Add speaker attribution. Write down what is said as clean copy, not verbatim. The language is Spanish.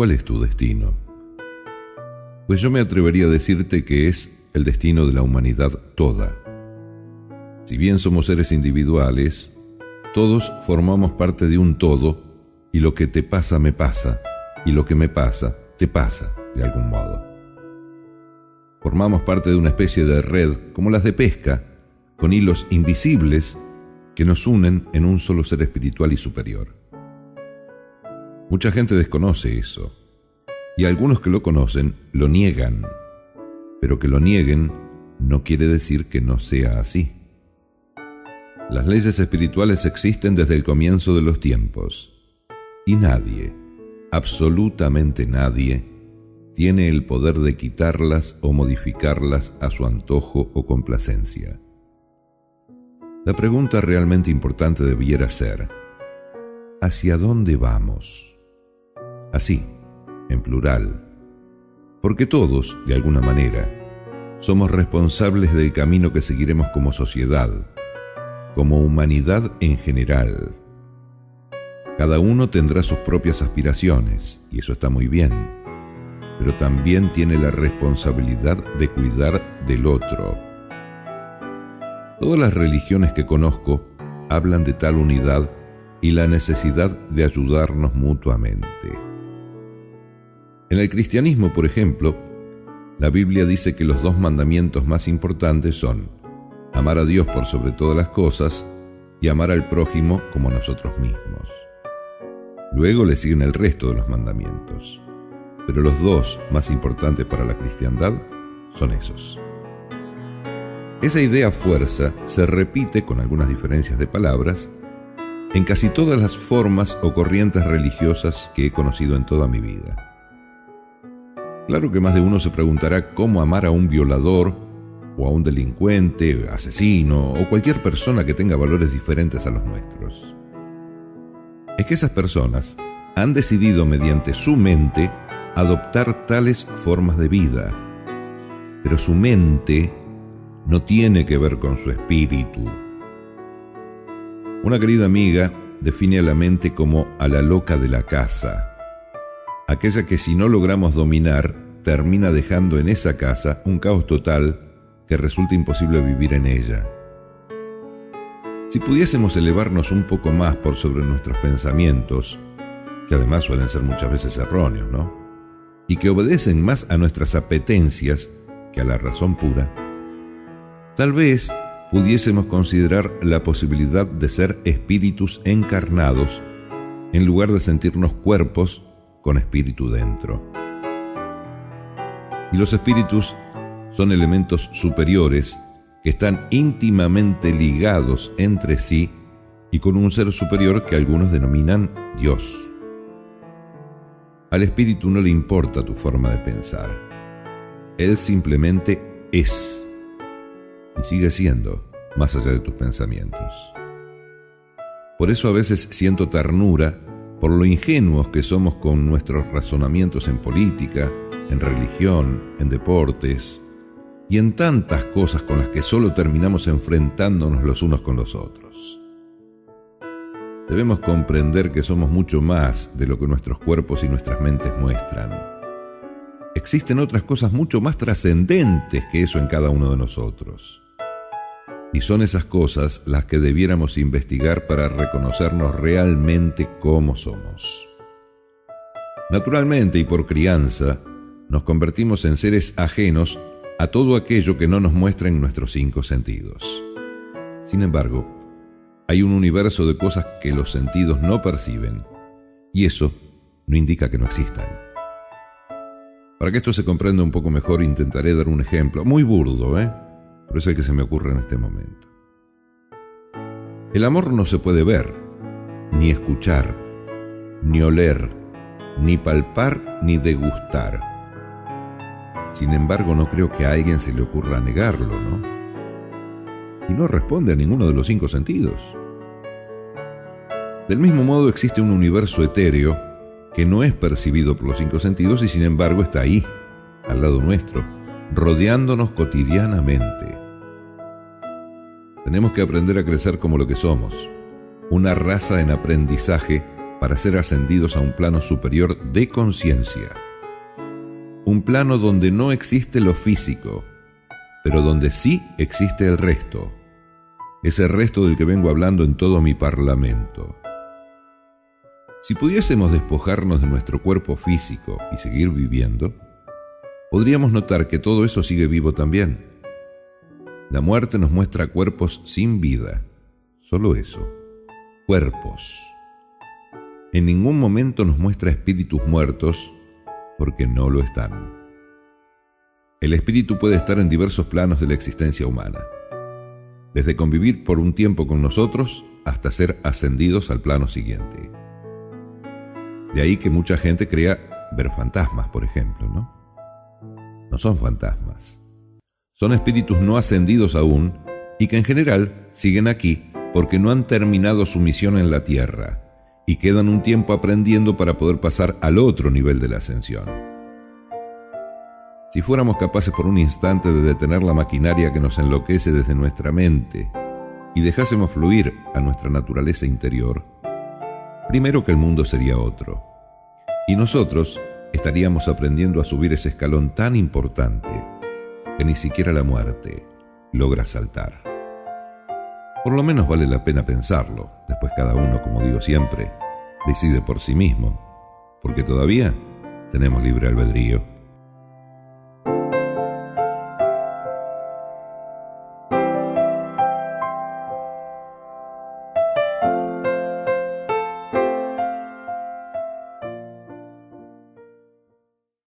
Speaker 1: ¿cuál es tu destino? Pues yo me atrevería a decirte que es el destino de la humanidad toda. Si bien somos seres individuales, todos formamos parte de un todo, y lo que te pasa me pasa, y lo que me pasa te pasa de algún modo. Formamos parte de una especie de red, como las de pesca, con hilos invisibles que nos unen en un solo ser espiritual y superior. Mucha gente desconoce eso, y algunos que lo conocen lo niegan, pero que lo nieguen no quiere decir que no sea así. Las leyes espirituales existen desde el comienzo de los tiempos, y nadie, absolutamente nadie, tiene el poder de quitarlas o modificarlas a su antojo o complacencia. La pregunta realmente importante debiera ser: ¿hacia dónde vamos? Así, en plural, porque todos, de alguna manera, somos responsables del camino que seguiremos como sociedad, como humanidad en general. Cada uno tendrá sus propias aspiraciones, y eso está muy bien, pero también tiene la responsabilidad de cuidar del otro. Todas las religiones que conozco hablan de tal unidad y la necesidad de ayudarnos mutuamente. En el cristianismo, por ejemplo, la Biblia dice que los 2 mandamientos más importantes son amar a Dios por sobre todas las cosas y amar al prójimo como a nosotros mismos. Luego le siguen el resto de los mandamientos, pero los 2 más importantes para la cristiandad son esos. Esa idea fuerza se repite, con algunas diferencias de palabras, en casi todas las formas o corrientes religiosas que he conocido en toda mi vida. Claro que más de uno se preguntará cómo amar a un violador o a un delincuente, asesino o cualquier persona que tenga valores diferentes a los nuestros. Es que esas personas han decidido mediante su mente adoptar tales formas de vida, pero su mente no tiene que ver con su espíritu. Una querida amiga define a la mente como a la loca de la casa, aquella que si no logramos dominar, termina dejando en esa casa un caos total que resulta imposible vivir en ella. Si pudiésemos elevarnos un poco más por sobre nuestros pensamientos, que además suelen ser muchas veces erróneos, ¿no? Y que obedecen más a nuestras apetencias que a la razón pura, tal vez pudiésemos considerar la posibilidad de ser espíritus encarnados en lugar de sentirnos cuerpos con espíritu dentro. Y los espíritus son elementos superiores que están íntimamente ligados entre sí y con un ser superior que algunos denominan Dios. Al espíritu no le importa tu forma de pensar. Él simplemente es y sigue siendo más allá de tus pensamientos. Por eso a veces siento ternura por lo ingenuos que somos con nuestros razonamientos en política, en religión, en deportes y en tantas cosas con las que solo terminamos enfrentándonos los unos con los otros. Debemos comprender que somos mucho más de lo que nuestros cuerpos y nuestras mentes muestran. Existen otras cosas mucho más trascendentes que eso en cada uno de nosotros. Y son esas cosas las que debiéramos investigar para reconocernos realmente como somos. Naturalmente y por crianza, nos convertimos en seres ajenos a todo aquello que no nos muestran nuestros 5 sentidos. Sin embargo, hay un universo de cosas que los sentidos no perciben, y eso no indica que no existan. Para que esto se comprenda un poco mejor, intentaré dar un ejemplo, muy burdo, pero es el que se me ocurre en este momento. El amor no se puede ver, ni escuchar, ni oler, ni palpar, ni degustar. Sin embargo, no creo que a alguien se le ocurra negarlo, ¿no? Y no responde a ninguno de los 5 sentidos. Del mismo modo, existe un universo etéreo que no es percibido por los 5 sentidos y sin embargo está ahí, al lado nuestro, rodeándonos cotidianamente. Tenemos que aprender a crecer como lo que somos, una raza en aprendizaje para ser ascendidos a un plano superior de conciencia. Un plano donde no existe lo físico, pero donde sí existe el resto. Ese resto del que vengo hablando en todo mi parlamento. Si pudiésemos despojarnos de nuestro cuerpo físico y seguir viviendo, podríamos notar que todo eso sigue vivo también. La muerte nos muestra cuerpos sin vida, solo eso, cuerpos. En ningún momento nos muestra espíritus muertos, porque no lo están. El espíritu puede estar en diversos planos de la existencia humana, desde convivir por un tiempo con nosotros hasta ser ascendidos al plano siguiente. De ahí que mucha gente crea ver fantasmas, por ejemplo, ¿no? No son fantasmas. Son espíritus no ascendidos aún y que en general siguen aquí porque no han terminado su misión en la tierra y quedan un tiempo aprendiendo para poder pasar al otro nivel de la ascensión. Si fuéramos capaces por un instante de detener la maquinaria que nos enloquece desde nuestra mente y dejásemos fluir a nuestra naturaleza interior, primero que el mundo sería otro, y nosotros estaríamos aprendiendo a subir ese escalón tan importante que ni siquiera la muerte logra saltar. Por lo menos vale la pena pensarlo. Después cada uno, como digo siempre, decide por sí mismo, porque todavía tenemos libre albedrío.